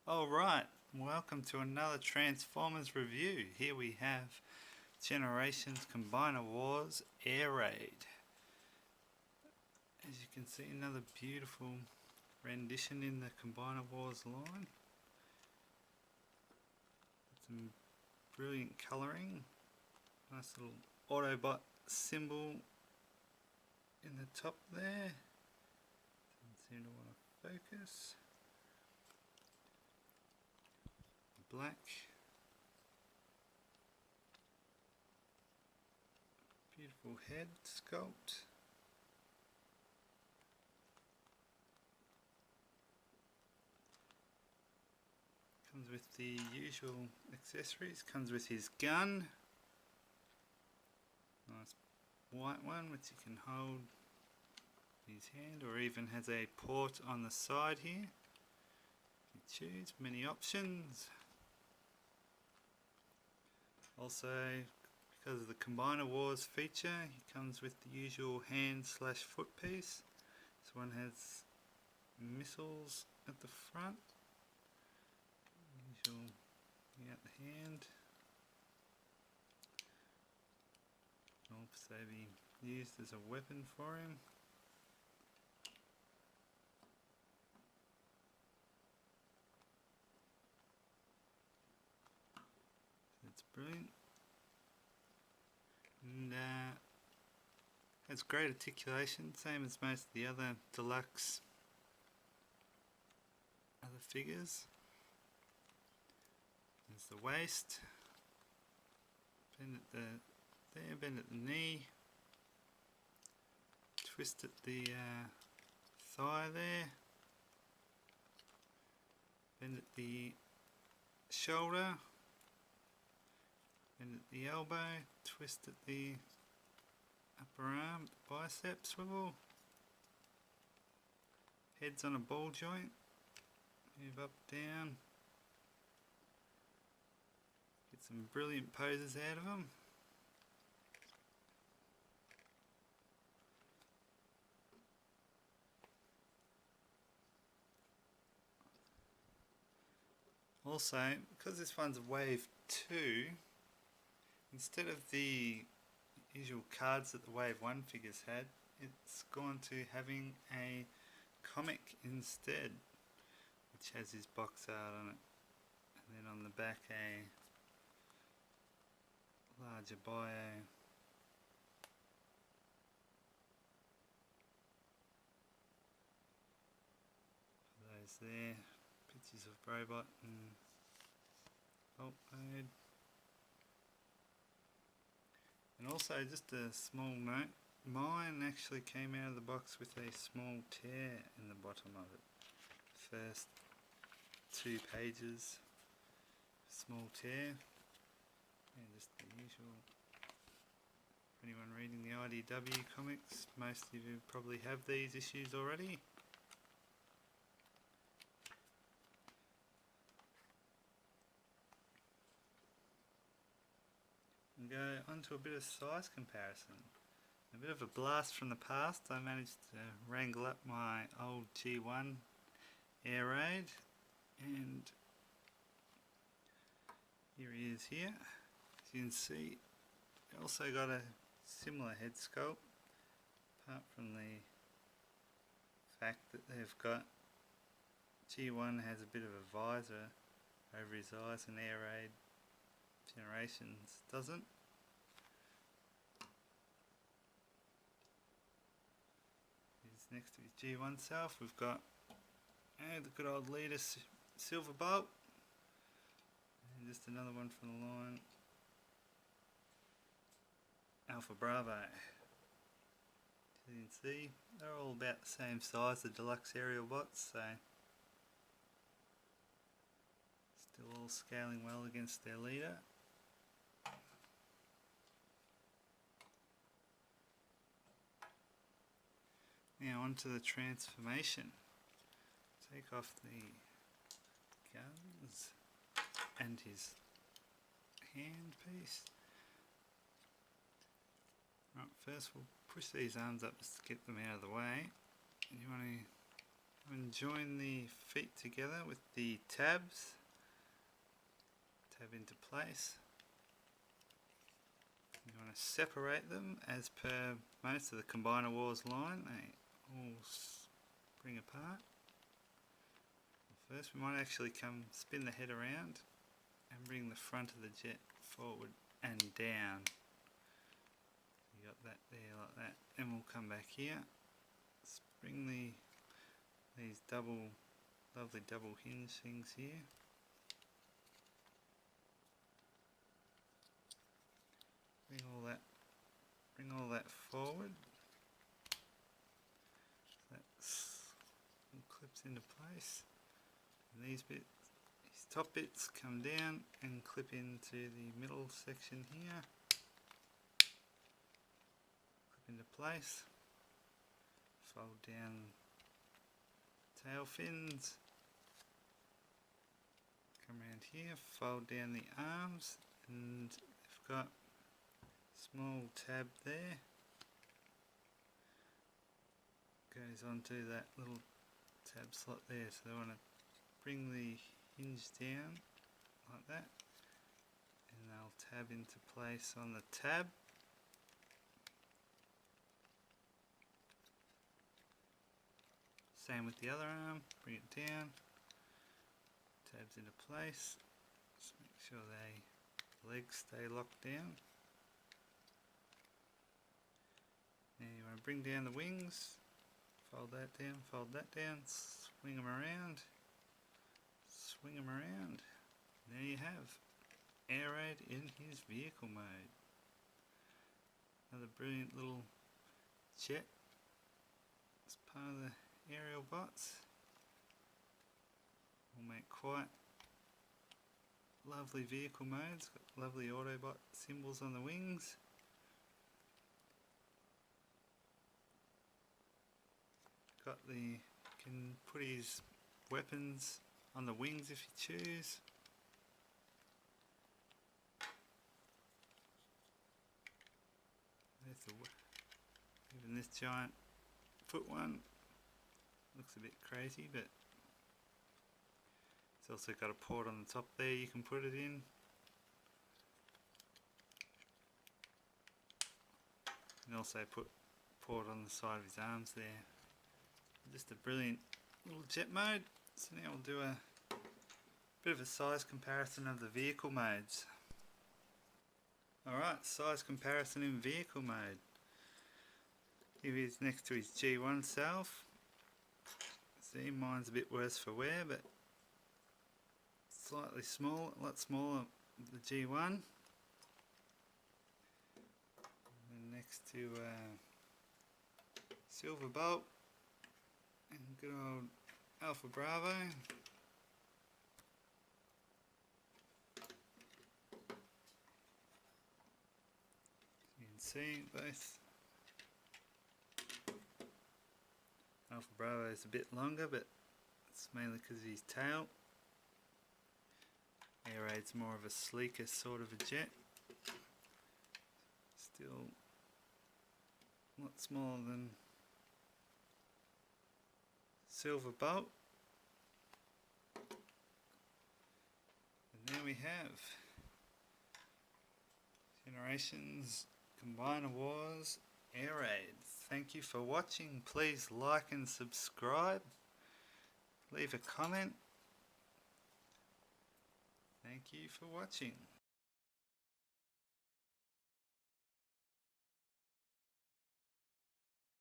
Alright, welcome to another Transformers review. Here we have Generations Combiner Wars Air Raid. As you can see, another beautiful rendition in the Combiner Wars line. Some brilliant colouring. Nice little Autobot symbol in the top there. Doesn't seem to want to focus. Black, beautiful head sculpt, comes with the usual accessories, comes with his gun, nice white one which you can hold in his hand, or even has a port on the side here. You choose many options. Also, because of the Combiner Wars feature, he comes with the usual hand/foot piece. This one has missiles at the front. Usual out the hand. Can also be used as a weapon for him. It's brilliant, and has great articulation, same as most of the other deluxe other figures. There's the waist, bend at the knee, twist at the thigh there, bend at the shoulder, bend at the elbow, twist at the upper arm, the bicep swivel, head's on a ball joint, move up, down, get some brilliant poses out of them. Also, because this one's wave 2, instead of the usual cards that the wave 1 figures had, it's gone to having a comic instead, which has his box art on it, and then on the back a larger bio. For those there, pictures of Robot and Alt Mode. And also, just a small note, mine actually came out of the box with a small tear in the bottom of it. First 2 pages, small tear, and just the usual. For anyone reading the IDW comics, most of you probably have these issues already. And go on to a bit of size comparison. A bit of a blast from the past. I managed to wrangle up my old G1 Air Raid, and here he is here. As you can see, also got a similar head sculpt, apart from the fact that they've got G1 has a bit of a visor over his eyes, and Air Raid Generations doesn't. He's next to his G1 self. We've got the good old leader Silverbolt, and just another one from the line, Alpha Bravo. As you can see, they're all about the same size, the deluxe aerial bots, so still all scaling well against their leader. Now onto the transformation. Take off the guns and his hand piece. Right, first we'll push these arms up just to get them out of the way. And you want to and join the feet together with the tabs. Tab into place. You want to separate them as per most of the combiner wars line. They all spring apart. First we might actually spin the head around and bring the front of the jet forward and down. You got that there like that. Then we'll come back here. Bring these lovely double hinge things here. Bring all that forward. That clips into place. And these top bits come down and clip into the middle section here. Clip into place. Fold down tail fins. Come around here, fold down the arms, and they've got small tab there, goes onto that little tab slot there, so they want to bring the hinge down like that and they'll tab into place on the tab. Same with the other arm, bring it down, tabs into place, just make sure the legs stay locked down. Now you want to bring down the wings, fold that down, swing them around, and there you have Air Raid in his vehicle mode. Another brilliant little jet as part of the aerial bots. Will make quite lovely vehicle modes, got lovely Autobot symbols on the wings. Can put his weapons on the wings if you choose. Even this giant foot one looks a bit crazy, but it's also got a port on the top there you can put it in. And also put a port on the side of his arms there. Just a brilliant little jet mode. So now we'll do a bit of a size comparison of the vehicle modes. Alright, size comparison in vehicle mode. Here he is next to his G1 self. See, mine's a bit worse for wear, but slightly small, a lot smaller than the G1. And next to Silver Bolt and good old Alpha Bravo. You can see both. Alpha Bravo is a bit longer, but it's mainly because of his tail. Air Raid's more of a sleeker sort of a jet. Still a lot smaller than Silver Bolt. And there we have Generations Combiner Wars Air Raid. Thank you for watching. Please like and subscribe. Leave a comment. Thank you for watching.